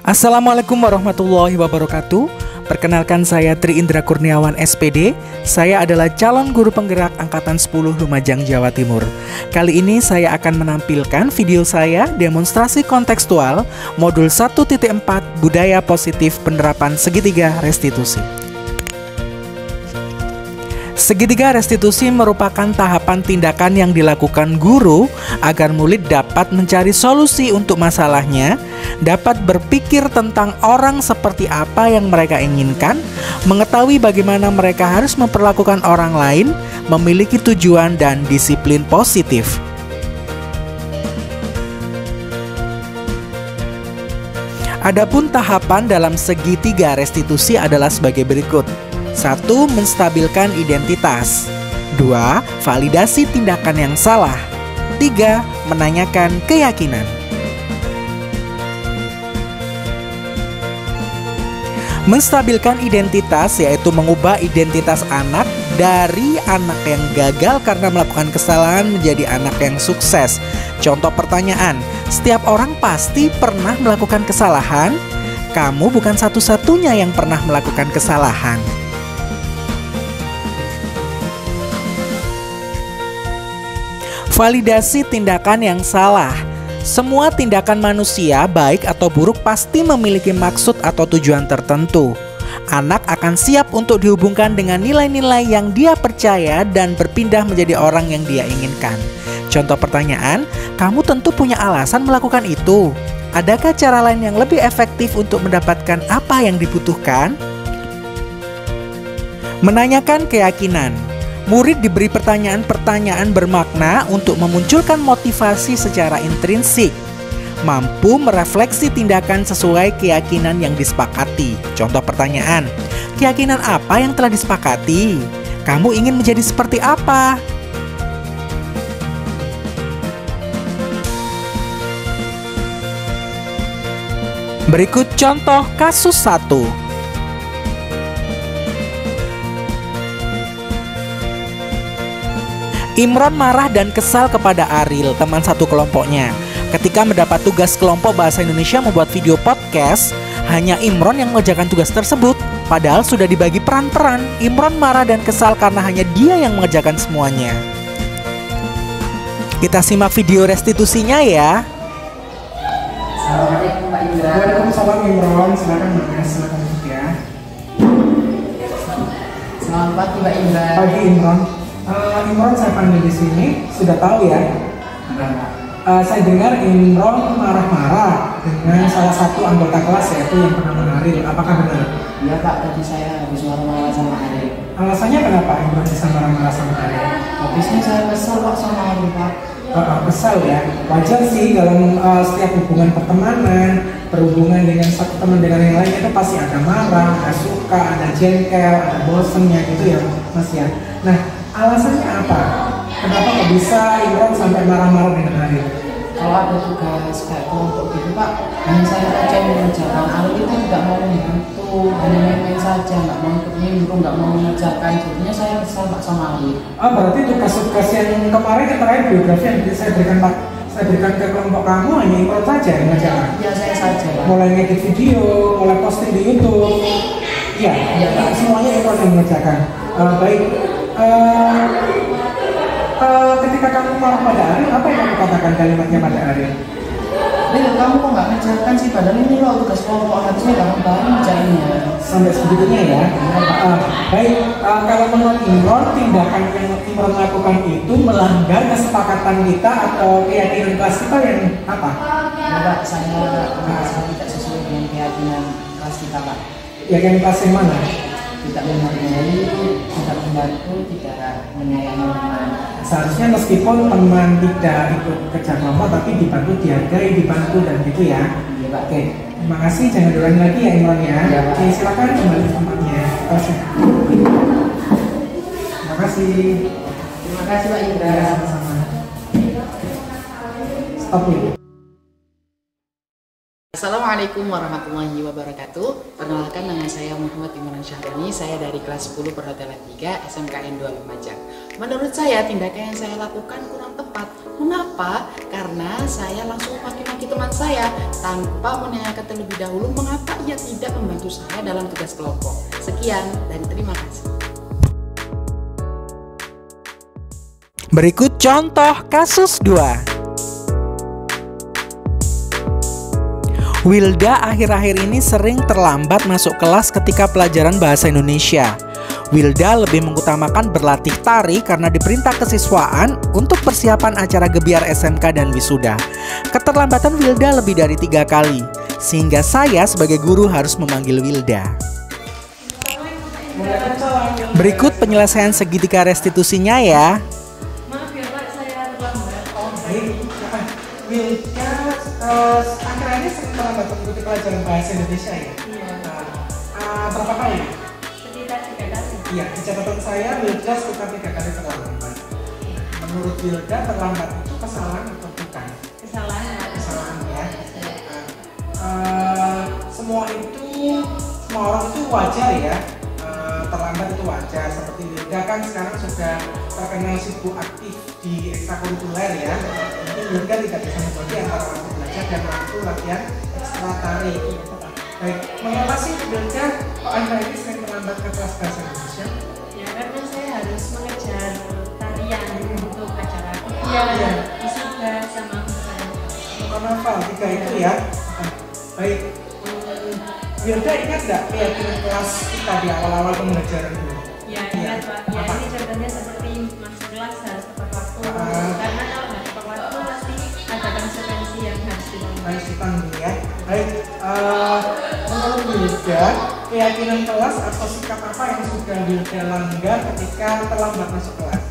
Assalamualaikum warahmatullahi wabarakatuh. Perkenalkan, saya Tri Indra Kurniawan SPD. Saya adalah calon guru penggerak Angkatan 10 Lumajang, Jawa Timur. Kali ini saya akan menampilkan video saya demonstrasi kontekstual modul 1.4 Budaya Positif Penerapan Segitiga Restitusi. Segitiga restitusi merupakan tahapan tindakan yang dilakukan guru agar murid dapat mencari solusi untuk masalahnya, dapat berpikir tentang orang seperti apa yang mereka inginkan, mengetahui bagaimana mereka harus memperlakukan orang lain, memiliki tujuan dan disiplin positif. Adapun tahapan dalam segitiga restitusi adalah sebagai berikut. 1. Menstabilkan identitas. 2. Validasi tindakan yang salah. 3. Menanyakan keyakinan. Menstabilkan identitas yaitu mengubah identitas anak dari anak yang gagal karena melakukan kesalahan menjadi anak yang sukses. Contoh pertanyaan, setiap orang pasti pernah melakukan kesalahan. Kamu bukan satu-satunya yang pernah melakukan kesalahan. Validasi tindakan yang salah. Semua tindakan manusia, baik atau buruk, pasti memiliki maksud atau tujuan tertentu. Anak akan siap untuk dihubungkan dengan nilai-nilai yang dia percaya dan berpindah menjadi orang yang dia inginkan. Contoh pertanyaan, kamu tentu punya alasan melakukan itu. Adakah cara lain yang lebih efektif untuk mendapatkan apa yang dibutuhkan? Menanyakan keyakinan. Murid diberi pertanyaan-pertanyaan bermakna untuk memunculkan motivasi secara intrinsik, mampu merefleksi tindakan sesuai keyakinan yang disepakati. Contoh pertanyaan, keyakinan apa yang telah disepakati? Kamu ingin menjadi seperti apa? Berikut contoh kasus 1. Imron marah dan kesal kepada Aril, teman satu kelompoknya. Ketika mendapat tugas kelompok bahasa Indonesia membuat video podcast, hanya Imron yang mengerjakan tugas tersebut. Padahal sudah dibagi peran-peran. Imron marah dan kesal karena hanya dia yang mengerjakan semuanya. Kita simak video restitusinya ya. Assalamualaikum Pak Indra. Waalaikumsalam Imron, silakan Mas, silakan masuk ya. Selamat pagi Pak Indra. Pagi Imron. Imron saya panggil di sini, sudah tahu ya. Saya dengar Imron marah-marah dengan salah satu anggota kelas yaitu yang bernama Aril. Apakah benar? Iya Pak, tadi saya habis marah-marah sama Aril. Alasannya kenapa Imron bisa marah-marah sama Aril? Habisnya saya kesel Pak sama Aril Pak. Kesal ya, wajar sih dalam setiap hubungan pertemanan, berhubungan dengan satu teman dengan yang lain itu pasti ada marah, ada suka, ada jengkel, ada bosennya gitu ya Mas ya. Nah, alasannya apa? Kenapa kok bisa Imron sampai marah-marah dengan Aril? Kalau ada tugas kayak kelompok gitu Pak, hanya saya aja yang mengerjakan. Aril itu tidak mau membantu, hanya main-main saja, nggak mau ikut nimbrung, nggak mau mengerjakan. Jadinya saya kesal Pak sama Aril. Berarti tugas-tugas yang kemarin terakhir biografi yang saya berikan ke kelompok kamu hanya Imron saja yang mengerjakan? Iya, saya saja Pak. Mulai ngedit video, mulai posting di YouTube. Iya, Pak. semuanya Imron yang mengerjakan. Baik. Ketika kamu marah pada Aril, apa yang kamu katakan kalimatnya pada Aril? Aril, kamu kok nggak mengerjakan sih? Padahal ini loh tugas kelompok, harusnya kamu bareng ngerjainnya. Sampai sebegitunya ya. Baik, kalau menurut Imron, tindakan yang Imron lakukan itu melanggar kesepakatan kita atau keyakinan kelas kita yang apa? Ya Pak, saya merasa tidak sesuai dengan keyakinan kelas kita Pak. Keyakinan kelas yang mana? Tidak menghargai, tidak membantu, tidak menyayangi teman. Seharusnya meskipun teman tidak ikut kerja kelompok, tapi dibantu, dihargai, dibantu dan gitu ya. Iya Pak. Oke, terima kasih. Jangan diulangi lagi ya Imron ya. Iya, Pak. Oke, silakan kembali ke tempatnya. Terima kasih. Terima kasih Pak Indra. Ya, sama-sama. Stop dulu. Assalamualaikum warahmatullahi wabarakatuh. Perkenalkan, nama saya Muhammad Imran Syahrani. Saya dari kelas 10 Perhotelan 3 SMKN 2 Lumajang. Menurut saya tindakan yang saya lakukan kurang tepat. Mengapa? Karena saya langsung maki-maki teman saya tanpa menanyakan terlebih dahulu mengapa ia tidak membantu saya dalam tugas kelompok. Sekian dan terima kasih. Berikut contoh kasus 2. Wilda akhir-akhir ini sering terlambat masuk kelas ketika pelajaran bahasa Indonesia. Wilda lebih mengutamakan berlatih tari karena diperintah kesiswaan untuk persiapan acara gebiar SMK dan wisuda. Keterlambatan Wilda lebih dari 3 kali, sehingga saya sebagai guru harus memanggil Wilda. Berikut penyelesaian segitiga restitusinya ya. Maaf ya Pak, saya terlambat. Oh baik, Wilda akhir-akhir ini sering terlambat mengikuti pelajaran bahasa Indonesia ya? Iya. Berapa kali? Sekitar 3 kali. Iya, di catatan saya Wilda sekitar 3 kali terlambat. Menurut Wilda terlambat itu kesalahan atau bukan? Kesalahan. Kesalahan ya. Semua orang itu wajar ya. Terlambat itu wajar. Seperti Wilda kan sekarang sudah terkenal sibuk aktif di ekstrakurikuler ya. Mungkin Wilda tidak bisa membagi antara waktu belajar dan waktu latihan ekstra tari. Baik, mengapa sih Wilda kok Anda ini sering terlambat ke kelas bahasa Indonesia? Ya karena saya harus mengejar tarian untuk acara Iya. wisuda sama Karnaval 3 itu ya. Baik, Wilda ingat nggak keyakinan kelas kita di awal-awal pembelajaran dulu? Ya ingat Pak, ya ini contohnya seperti masuk kelas harus tepat waktu. Karena kalau nggak tepat waktu pasti ada konsekuensi yang harus ditanggung. Harus ditanggung ya. Baik, menurut Wilda, keyakinan kelas atau sikap apa yang sudah Wilda langgar ketika terlambat masuk kelas?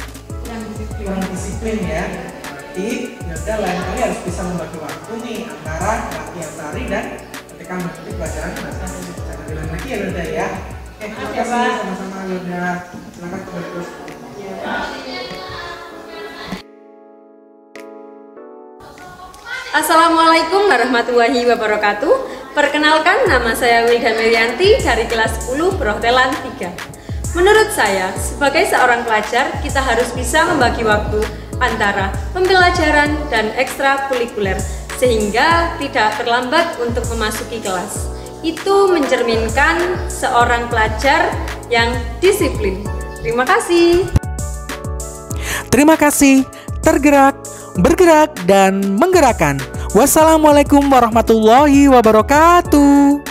Kurang disiplin ya. Berarti Wilda lain kali harus bisa membagi waktu nih antara latihan tari dan ketika mengikuti pelajaran bahasa Indonesia. Jangan bilang lagi ya Wilda ya. Terima kasih sama-sama Wilda. Silakan kembali terus. Assalamualaikum warahmatullahi wabarakatuh. Perkenalkan, nama saya Wilda Melianti dari kelas 10 Perhotelan 3. Menurut saya, sebagai seorang pelajar, kita harus bisa membagi waktu antara pembelajaran dan ekstrakurikuler sehingga tidak terlambat untuk memasuki kelas. Itu mencerminkan seorang pelajar yang disiplin. Terima kasih. Terima kasih. Tergerak, bergerak, dan menggerakkan. Wassalamualaikum warahmatullahi wabarakatuh.